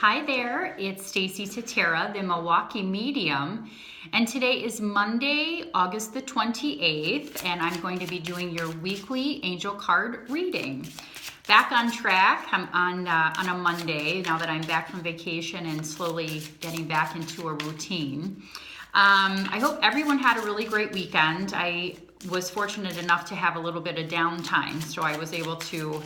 Hi there, it's Stacie Tatera, the Milwaukee medium, and today is Monday, August the 28th, and I'm going to be doing your weekly angel card reading. Back on track. I'm on a Monday now that I'm back from vacation and slowly getting back into a routine. I hope everyone had a really great weekend. I was fortunate enough to have a little bit of downtime, so I was able to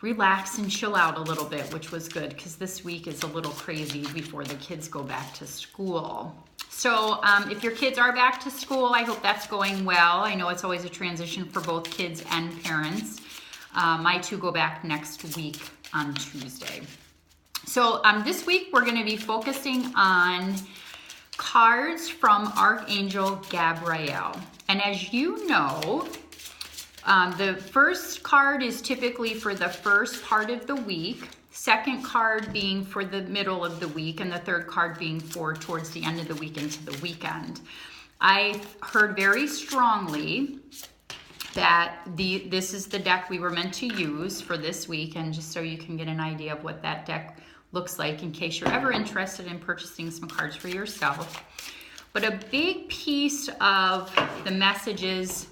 relax and chill out a little bit, which was good because this week is a little crazy before the kids go back to school. So if your kids are back to school, I hope that's going well. I know it's always a transition for both kids and parents. My two go back next week on Tuesday. So this week we're going to be focusing on cards from Archangel Gabriel. And as you know, the first card is typically for the first part of the week, second card being for the middle of the week, and the third card being for towards the end of the week into the weekend. I heard very strongly that this is the deck we were meant to use for this week, and just so you can get an idea of what that deck looks like in case you're ever interested in purchasing some cards for yourself. But a big piece of the messages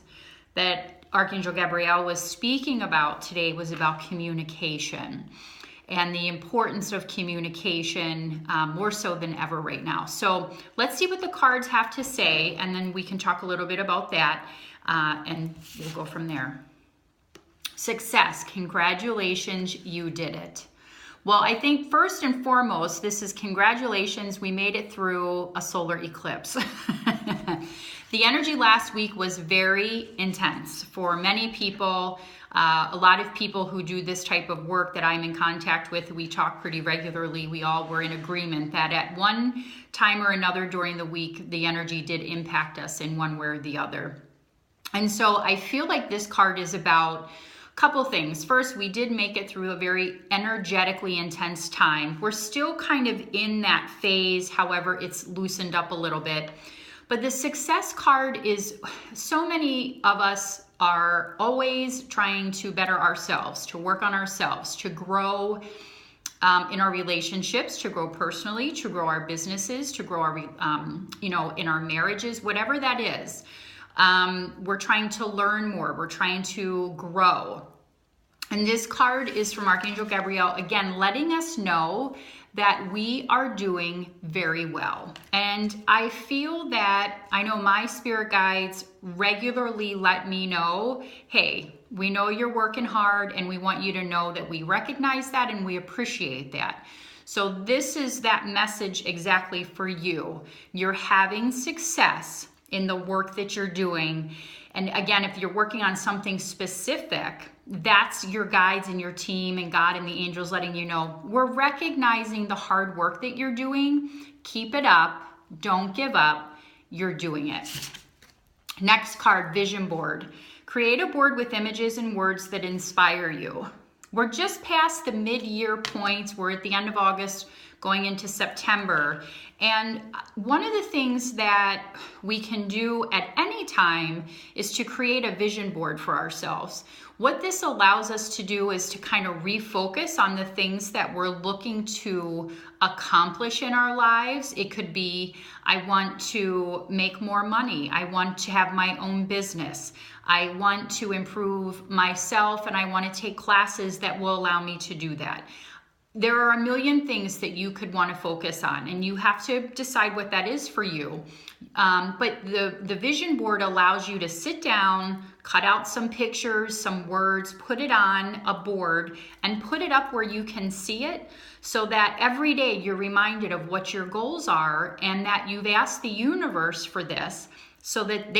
that Archangel Gabriel was speaking about today was about communication and the importance of communication more so than ever right now. So let's see what the cards have to say, and then we can talk a little bit about that, and we'll go from there. Success. Congratulations, you did it. Well, I think first and foremost, this is congratulations, we made it through a solar eclipse. The energy last week was very intense for many people. A lot of people who do this type of work that I'm in contact with, we talk pretty regularly. We all were in agreement that at one time or another during the week, the energy did impact us in one way or the other. And so I feel like this card is about a couple things. First, we did make it through a very energetically intense time. We're still kind of in that phase. However, it's loosened up a little bit. But the success card is, so many of us are always trying to better ourselves, to work on ourselves, to grow in our relationships, to grow personally, to grow our businesses, to grow our, in our marriages, whatever that is. We're trying to learn more. We're trying to grow. And this card is from Archangel Gabriel, again, letting us know that we are doing very well. And I feel that, I know my spirit guides regularly let me know, hey, we know you're working hard and we want you to know that we recognize that and we appreciate that. So this is that message exactly for you. You're having success in the work that you're doing. And again, if you're working on something specific, that's your guides and your team and God and the angels letting you know, we're recognizing the hard work that you're doing. Keep it up. Don't give up. You're doing it. Next card, vision board. Create a board with images and words that inspire you. We're just past the mid-year point. We're at the end of August, going into September. And one of the things that we can do at any time is to create a vision board for ourselves. What this allows us to do is to kind of refocus on the things that we're looking to accomplish in our lives. It could be, I want to make more money. I want to have my own business. I want to improve myself, and I want to take classes that will allow me to do that. There are a million things that you could want to focus on, and you have to decide what that is for you. But the vision board allows you to sit down, cut out some pictures, some words, put it on a board, and put it up where you can see it, so that every day you're reminded of what your goals are and that you've asked the universe for this, so that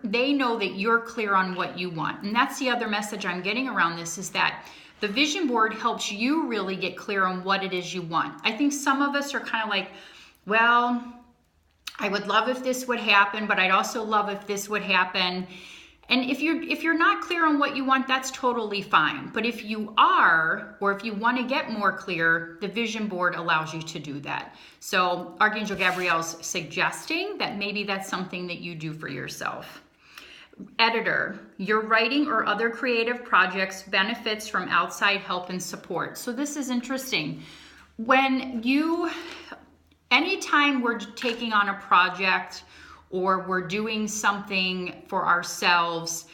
they know that you're clear on what you want. And that's the other message I'm getting around this, is that the vision board helps you really get clear on what it is you want. I think some of us are kind of like, well, I would love if this would happen, but I'd also love if this would happen. And if you're not clear on what you want, that's totally fine. But if you are, or if you want to get more clear, the vision board allows you to do that. So Archangel Gabriel's suggesting that maybe that's something that you do for yourself. Editor, your writing or other creative projects benefits from outside help and support. So this is interesting. Anytime we're taking on a project or we're doing something for ourselves,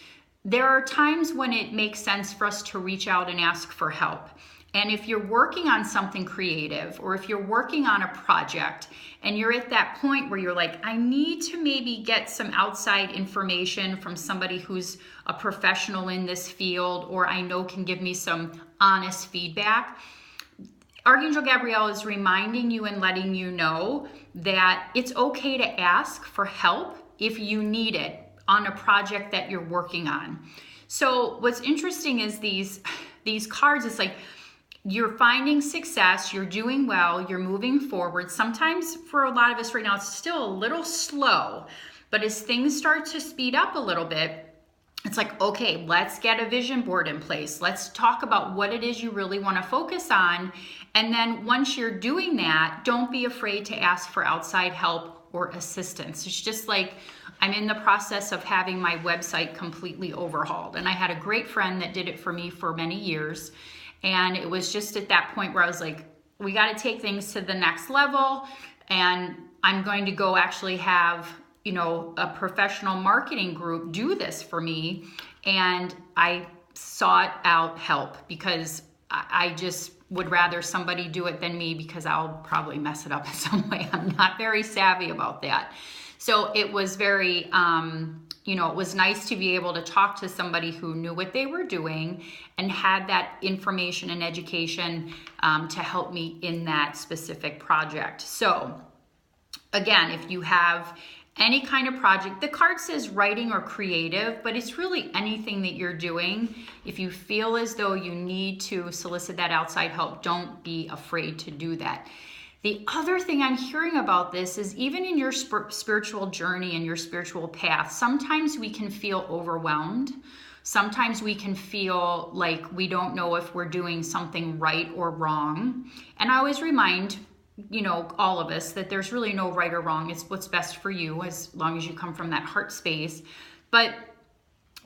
there are times when it makes sense for us to reach out and ask for help. And if you're working on something creative, or if you're working on a project and you're at that point where you're like, I need to maybe get some outside information from somebody who's a professional in this field, or I know can give me some honest feedback, Archangel Gabriel is reminding you and letting you know that it's okay to ask for help if you need it on a project that you're working on. So what's interesting is these cards, it's like you're finding success, you're doing well, you're moving forward. Sometimes for a lot of us right now, it's still a little slow, but as things start to speed up a little bit, it's like, okay, let's get a vision board in place. Let's talk about what it is you really want to focus on. And then once you're doing that, don't be afraid to ask for outside help or assistance. It's just like I'm in the process of having my website completely overhauled. And I had a great friend that did it for me for many years. And it was just at that point where I was like, we got to take things to the next level. And I'm going to go actually have, a professional marketing group do this for me. And I sought out help because I just would rather somebody do it than me, because I'll probably mess it up in some way. I'm not very savvy about that. So it was very, it was nice to be able to talk to somebody who knew what they were doing and had that information and education to help me in that specific project. So again, if you have any kind of project, the card says writing or creative, but it's really anything that you're doing. If you feel as though you need to solicit that outside help, don't be afraid to do that. The other thing I'm hearing about this is even in your spiritual journey and your spiritual path, sometimes we can feel overwhelmed. Sometimes we can feel like we don't know if we're doing something right or wrong. And I always remind all of us that there's really no right or wrong. It's what's best for you as long as you come from that heart space. But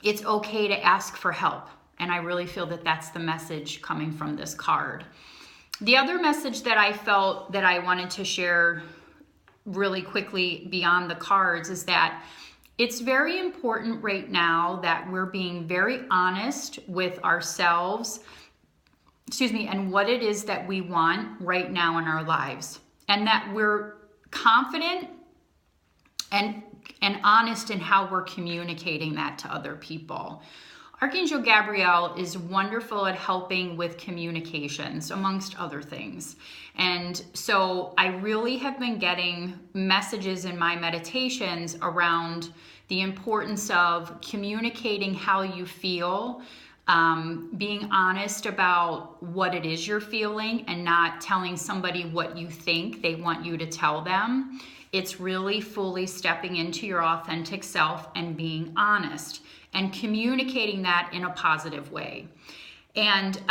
it's okay to ask for help. And I really feel that that's the message coming from this card. The other message that I felt that I wanted to share really quickly beyond the cards is that it's very important right now that we're being very honest with ourselves, and what it is that we want right now in our lives. And that we're confident and honest in how we're communicating that to other people. Archangel Gabriel is wonderful at helping with communications, amongst other things. And so I really have been getting messages in my meditations around the importance of communicating how you feel, being honest about what it is you're feeling and not telling somebody what you think they want you to tell them. It's really fully stepping into your authentic self and being honest and communicating that in a positive way. And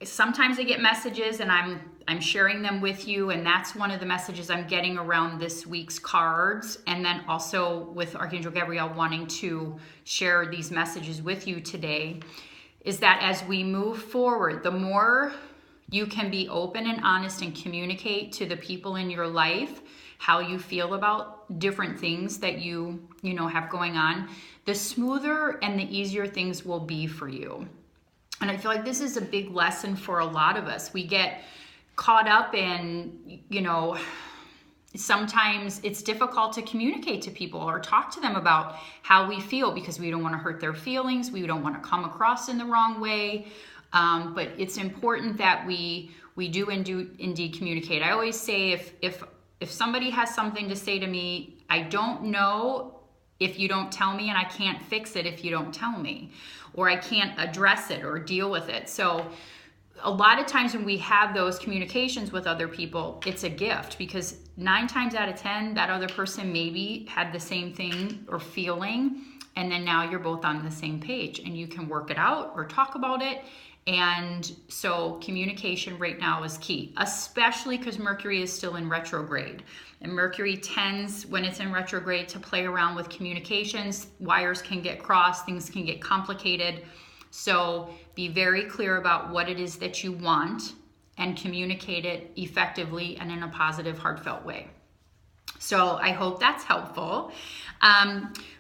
sometimes I get messages and I'm sharing them with you, and that's one of the messages I'm getting around this week's cards, and then also with Archangel Gabriel wanting to share these messages with you today, is that as we move forward, the more you can be open and honest and communicate to the people in your life how you feel about different things that you have going on, the smoother and the easier things will be for you. And I feel like this is a big lesson for a lot of us. We get caught up in, sometimes it's difficult to communicate to people or talk to them about how we feel because we don't want to hurt their feelings. We don't want to come across in the wrong way. But it's important that we do indeed communicate. I always say if somebody has something to say to me, I don't know if you don't tell me, and I can't fix it if you don't tell me, or I can't address it or deal with it. So a lot of times when we have those communications with other people, it's a gift, because 9 times out of 10, that other person maybe had the same thing or feeling, and then now you're both on the same page and you can work it out or talk about it. And so communication right now is key, especially because Mercury is still in retrograde. And Mercury tends, when it's in retrograde, to play around with communications. Wires can get crossed, things can get complicated. So be very clear about what it is that you want and communicate it effectively and in a positive, heartfelt way. So I hope that's helpful.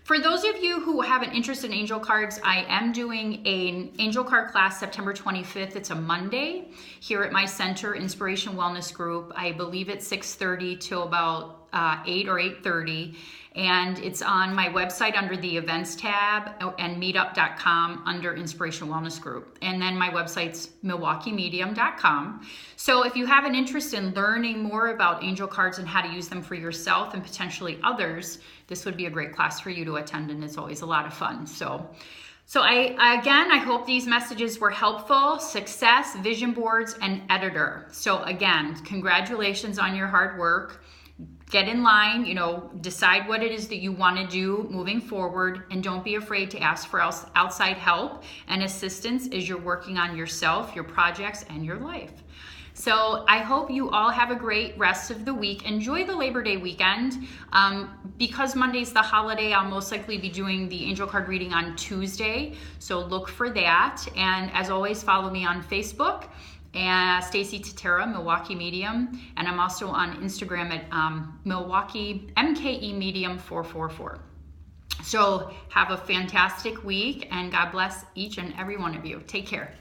For those of you who have an interest in angel cards, I am doing an angel card class September 25th. It's a Monday here at my center, Inspiration Wellness Group. I believe it's 6:30 till about 8 or 8:30. And it's on my website under the events tab and meetup.com under Inspiration Wellness Group. And then my website's milwaukeemedium.com. So if you have an interest in learning more about angel cards and how to use them for yourself and potentially others, this would be a great class for you to attend, and it's always a lot of fun. So I hope these messages were helpful. Success, vision boards, and editor. So again, congratulations on your hard work. Get in line, decide what it is that you want to do moving forward, and don't be afraid to ask for outside help and assistance as you're working on yourself, your projects, and your life. So I hope you all have a great rest of the week. Enjoy the Labor Day weekend. Because Monday's the holiday, I'll most likely be doing the angel card reading on Tuesday, so look for that. And as always, follow me on Facebook, and Stacie Tatera-Milwaukee Medium, and I'm also on Instagram at Milwaukee MKE Medium 444. So have a fantastic week, and God bless each and every one of you. Take care.